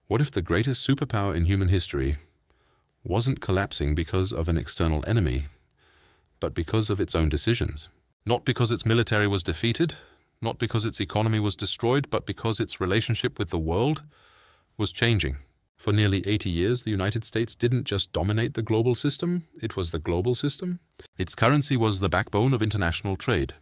What if the greatest superpower in human history wasn't collapsing because of an external enemy, but because of its own decisions? Not because its military was defeated, not because its economy was destroyed, but because its relationship with the world was changing. For nearly 80 years, the United States didn't just dominate the global system, it was the global system. Its currency was the backbone of international trade.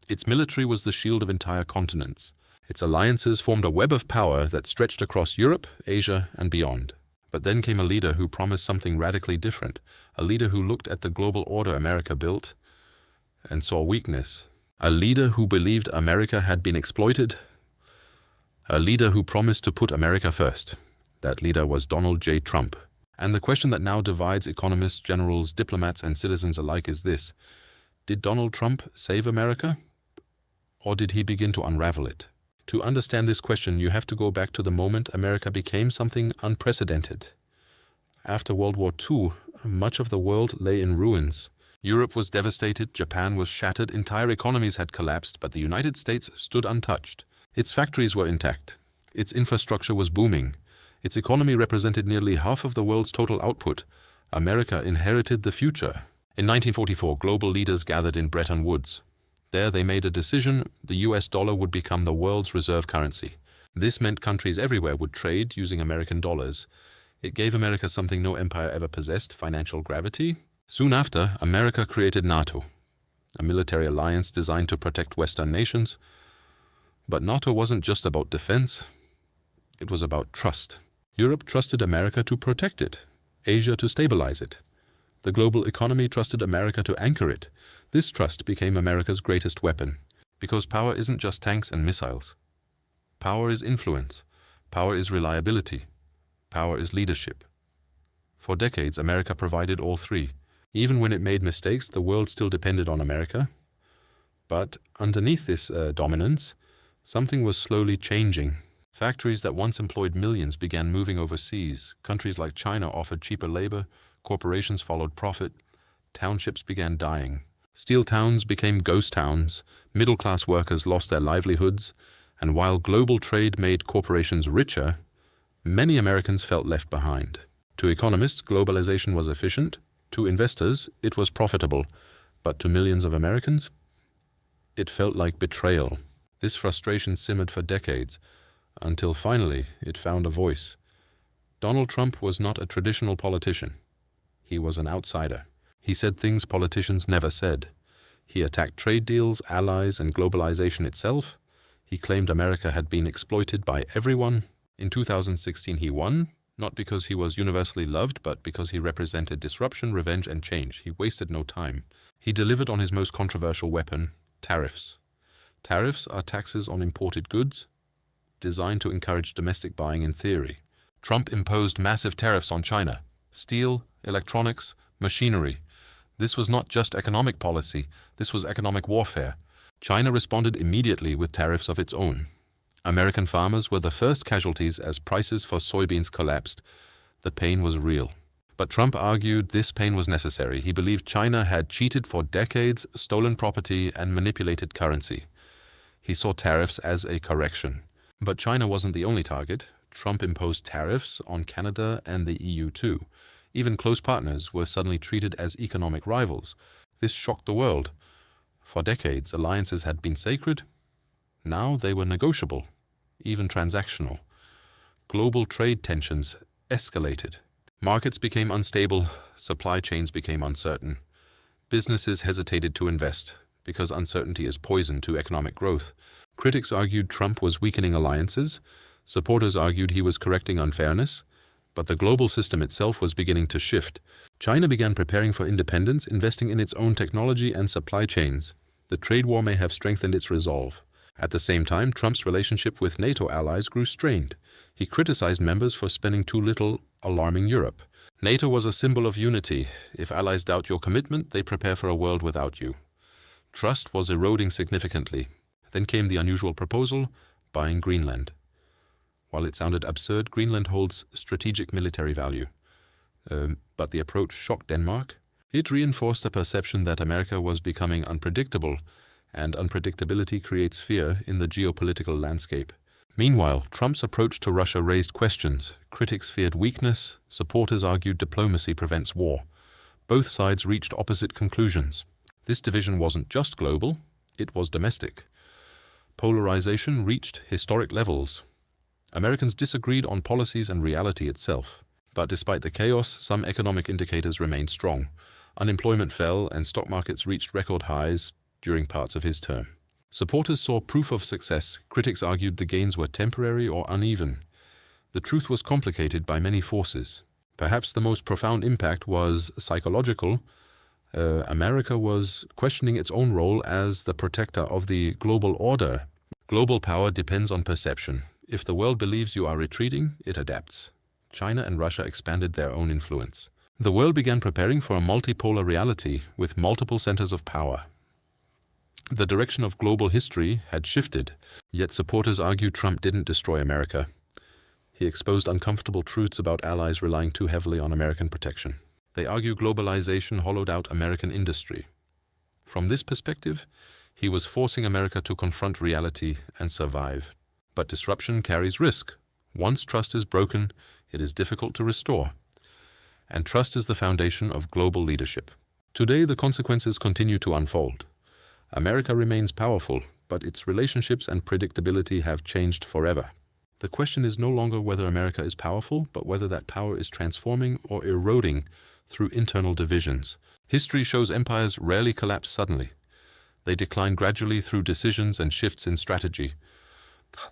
Its military was the shield of entire continents. Its alliances formed a web of power that stretched across Europe, Asia, and beyond. But then came a leader who promised something radically different, a leader who looked at the global order America built and saw weakness, a leader who believed America had been exploited, a leader who promised to put America first. That leader was Donald J. Trump. And the question that now divides economists, generals, diplomats, and citizens alike is this: did Donald Trump save America, or did he begin to unravel it? To understand this question, you have to go back to the moment America became something unprecedented. After World War II, much of the world lay in ruins. Europe was devastated, Japan was shattered, entire economies had collapsed, but the United States stood untouched. Its factories were intact. Its infrastructure was booming. Its economy represented nearly half of the world's total output. America inherited the future. In 1944, global leaders gathered in Bretton Woods. There they made a decision: the US dollar would become the world's reserve currency. This meant countries everywhere would trade using American dollars. It gave America something no empire ever possessed: financial gravity. Soon after, America created NATO, a military alliance designed to protect Western nations. But NATO wasn't just about defense. It was about trust. Europe trusted America to protect it, Asia to stabilize it. The global economy trusted America to anchor it. This trust became America's greatest weapon, because power isn't just tanks and missiles. Power is influence. Power is reliability. Power is leadership. For decades, America provided all three. Even when it made mistakes, the world still depended on America. But underneath this dominance, something was slowly changing. Factories that once employed millions began moving overseas. Countries like China offered cheaper labor. Corporations followed profit. Townships began dying. Steel towns became ghost towns. Middle-class workers lost their livelihoods. And while global trade made corporations richer, many Americans felt left behind. To economists, globalization was efficient. To investors, it was profitable. But to millions of Americans, it felt like betrayal. This frustration simmered for decades, until finally it found a voice. Donald Trump was not a traditional politician. He was an outsider. He said things politicians never said. He attacked trade deals, allies, and globalization itself. He claimed America had been exploited by everyone. In 2016 he won, not because he was universally loved, but because he represented disruption, revenge, and change. He wasted no time. He delivered on his most controversial weapon: tariffs. Tariffs are taxes on imported goods, designed to encourage domestic buying in theory. Trump imposed massive tariffs on China: steel, electronics, machinery. This was not just economic policy, this was economic warfare. China responded immediately with tariffs of its own. American farmers were the first casualties as prices for soybeans collapsed. The pain was real. But Trump argued this pain was necessary. He believed China had cheated for decades, stolen property, and manipulated currency. He saw tariffs as a correction. But China wasn't the only target. Trump imposed tariffs on Canada and the EU too. Even close partners were suddenly treated as economic rivals. This shocked the world. For decades, alliances had been sacred. Now they were negotiable, even transactional. Global trade tensions escalated. Markets became unstable, supply chains became uncertain. Businesses hesitated to invest because uncertainty is poison to economic growth. Critics argued Trump was weakening alliances. Supporters argued he was correcting unfairness. But the global system itself was beginning to shift. China began preparing for independence, investing in its own technology and supply chains. The trade war may have strengthened its resolve. At the same time, Trump's relationship with NATO allies grew strained. He criticized members for spending too little, alarming Europe. NATO was a symbol of unity. If allies doubt your commitment, they prepare for a world without you. Trust was eroding significantly. Then came the unusual proposal: buying Greenland. While it sounded absurd, Greenland holds strategic military value. But the approach shocked Denmark. It reinforced a perception that America was becoming unpredictable, and unpredictability creates fear in the geopolitical landscape. Meanwhile, Trump's approach to Russia raised questions. Critics feared weakness, supporters argued diplomacy prevents war. Both sides reached opposite conclusions. This division wasn't just global, it was domestic. Polarization reached historic levels. Americans disagreed on policies and reality itself. But despite the chaos, some economic indicators remained strong. Unemployment fell and stock markets reached record highs during parts of his term. Supporters saw proof of success. Critics argued the gains were temporary or uneven. The truth was complicated by many forces. Perhaps the most profound impact was psychological. America was questioning its own role as the protector of the global order. Global power depends on perception. If the world believes you are retreating, it adapts. China and Russia expanded their own influence. The world began preparing for a multipolar reality with multiple centers of power. The direction of global history had shifted, yet supporters argued Trump didn't destroy America. He exposed uncomfortable truths about allies relying too heavily on American protection. They argue globalization hollowed out American industry. From this perspective, he was forcing America to confront reality and survive. But disruption carries risk. Once trust is broken, it is difficult to restore. And trust is the foundation of global leadership. Today, the consequences continue to unfold. America remains powerful, but its relationships and predictability have changed forever. The question is no longer whether America is powerful, but whether that power is transforming or eroding through internal divisions. History shows empires rarely collapse suddenly. They decline gradually through decisions and shifts in strategy.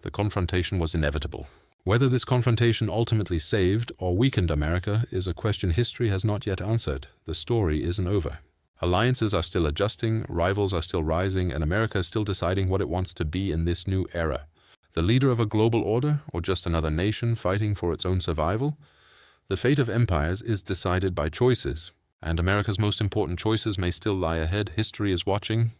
The confrontation was inevitable. Whether this confrontation ultimately saved or weakened America is a question history has not yet answered. The story isn't over. Alliances are still adjusting, rivals are still rising, and America is still deciding what it wants to be in this new era. The leader of a global order, or just another nation fighting for its own survival? The fate of empires is decided by choices, and America's most important choices may still lie ahead. History is watching.